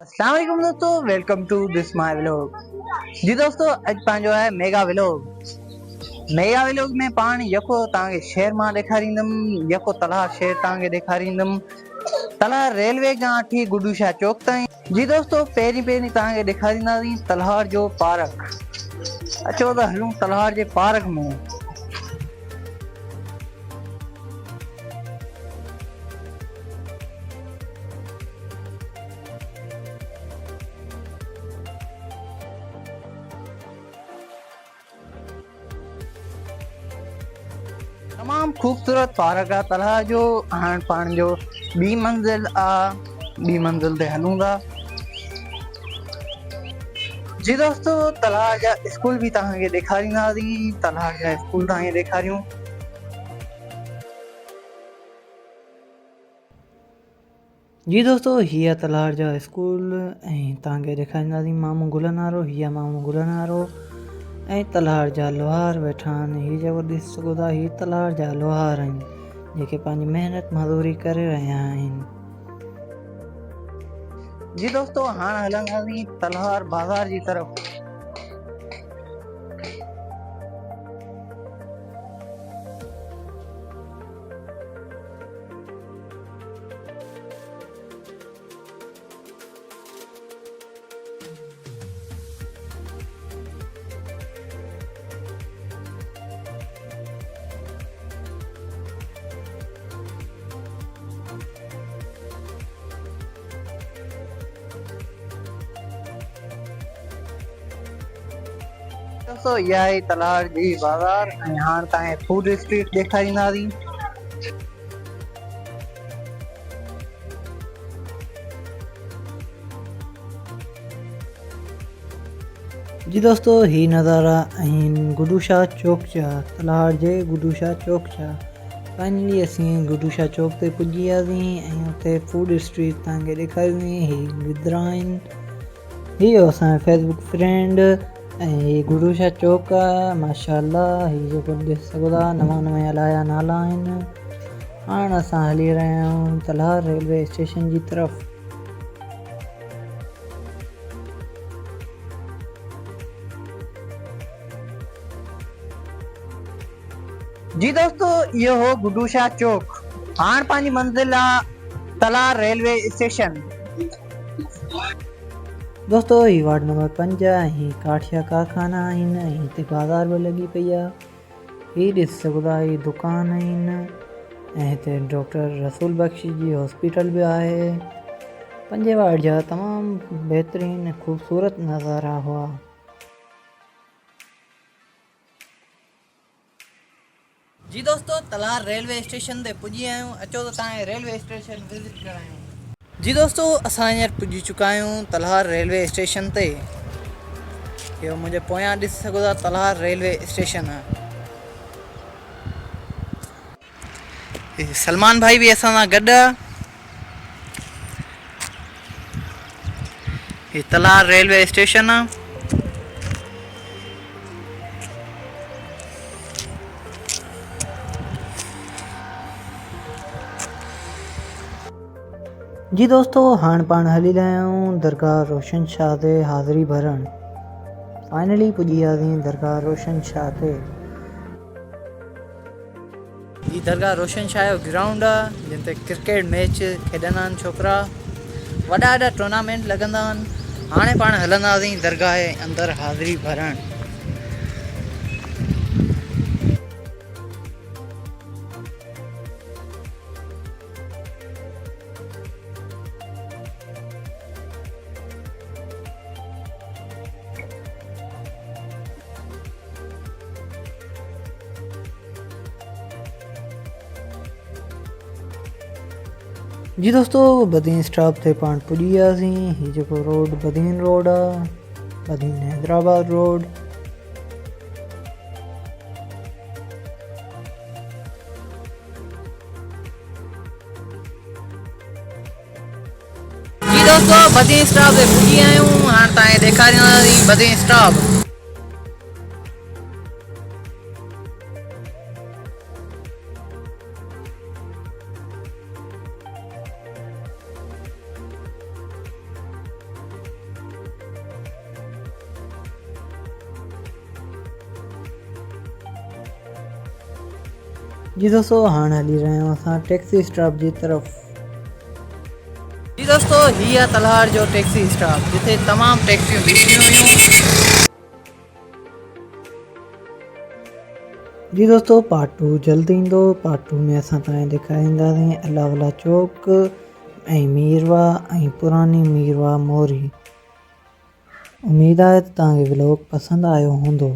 अस्सलाम वालेकुम दोस्तों, welcome to this my vlog. जी दोस्तों, अज पंहिंजो है मेगा व्लॉग में पाण यको तव्हांखे शहर मां ॾेखारींदुमि। यको तलहार शहर तव्हांखे ॾेखारींदुमि। तलहार रेलवे खां वठी गुडूशा चौक ताईं। जी दोस्तों, पहिरीं तव्हांखे ॾेखारींदासीं तलहार जो पार्क। अचो त हलूं तलहार जे पार्क में। तमाम खूबसूरत पार्क आहे तलहार जो। हाणे पाण जो ॿी मंज़िल आहे, ॿी मंज़िल ते हलूं था। जी दोस्तों, तलहार जा स्कूल भी तव्हांखे ॾेखारींदासीं। तलहार जा स्कूल तव्हांखे ॾेखारियूं। जी दोस्तों, हीअ तलहार जा स्कूल ऐं तव्हांखे ॾेखारींदासीं मामू गुलन वारो। हीअ मामू गुलन वारो ऐं तलहार जा लोहार वेठा आहिनि। हीअ जेको ॾिसी सघो था, हीअ तलहार जा लोहार आहिनि जेके पंहिंजी महिनत मज़दूरी करे रहिया आहिनि। जी दोस्तों, हाणे हलंदासीं तलहार बाज़ार जी तरफ़। दोस्तों, इहा आहे तलहार जी बाज़ार ऐं हाणे तव्हांखे फूड स्ट्रीट ॾेखारींदासीं। जी दोस्तों, हीअ नज़ारा आहिनि गुडूशा चौक जा, तलहार जे गुडूशा चौक जा। फाइनली असीं गुडूशा चौक ते पुॼी वियासीं ऐं उते फूड स्ट्रीट तव्हांखे ॾेखारींदी। हीअ गिदरा आहिनि। हीअ असांजो फेसबुक फ्रेंड ऐं हीअ गुडूशा चौक आहे। माशाअल्लाह, हीअ जेको ॾिसी सघो था, नवां हलाया नाला आहिनि। हाणे असां हली रहिया आहियूं तलहार रेलवे स्टेशन जी तरफ़। जी दोस्तों, इहो हो गुडूशा चौक। हाणे पंहिंजी मंज़िल आहे तलहार रेलवे स्टेशन। दोस्तों, ही वार्ड नंबर 5 ऐं काठिया कारखाना आहिनि ऐं हिते बाज़ार बि लॻी पई आहे। हीअ ॾिसी सघो था, हीअ दुकान आहिनि ऐं हिते डॉक्टर रसूल बख्शी जी हॉस्पिटल बि आहे। 5 वार्ड जा तमामु बहितरीनु ख़ूबसूरत नज़ारा हुआ। जी दोस्तों, तलहार रेलवे स्टेशन ते पुॼी विया आहियूं। अचो त तव्हांखे रेलवे स्टेशन विज़िट करायूं। जी दोस्तों, असां हींअर पुॼी चुका आहियूं तलहार रेलवे स्टेशन ते। इहो मुंहिंजे पोयां ॾिसी सघो था, तलहार रेलवे स्टेशन आहे। सलमान भाई भी असां सां गॾु आहे। हीअ तलहार रेलवे स्टेशन आहे। जी दोस्तों, हाणे पाण हली रहिया आहियूं दरगाह रोशन शाह ते हाज़िरी भरणु। फाइनली पुॼी वियासीं दरगाह रोशन शाह ते। हीअ दरगाह रोशन शाह जो ग्राउंड आहे जिते क्रिकेट मैच खेॾंदा आहिनि छोकिरा। वॾा टूर्नामेंट लॻंदा आहिनि। हाणे पाण हलंदासीं दरगाह जे अंदरि हाज़िरी भरणु। जी दोस्तों, बदीन स्टॉप ते पाण पुॼी वियासीं। हीअ जेको रोड बदीन रोड आहे, बदीन हैदराबाद रोड। जी दोस्तों, बदीन स्टॉप ते पुॼी विया आहियूं। हाणे तव्हांखे ॾेखारींदासीं बदीन स्टॉप। जी दोस्तों हाणे हली रहिया आहियूं असां टैक्सी स्टॉप जी तरफ़। जी दोस्तों हीअ आहे तलहार जो टैक्सी स्टॉप जिथे तमामु टैक्सियूं बीठियूं हुयूं। जी दोस्तों पार्ट 2 जल्द ईंदो। पार्ट 2 में असां तव्हांखे ॾेखारींदासीं अलावला चौक ऐं मीरवा ऐं पुरानी मीरवा मोरी। उमेद आहे त तव्हांखे व्लॉग पसंदि आयो हूंदो।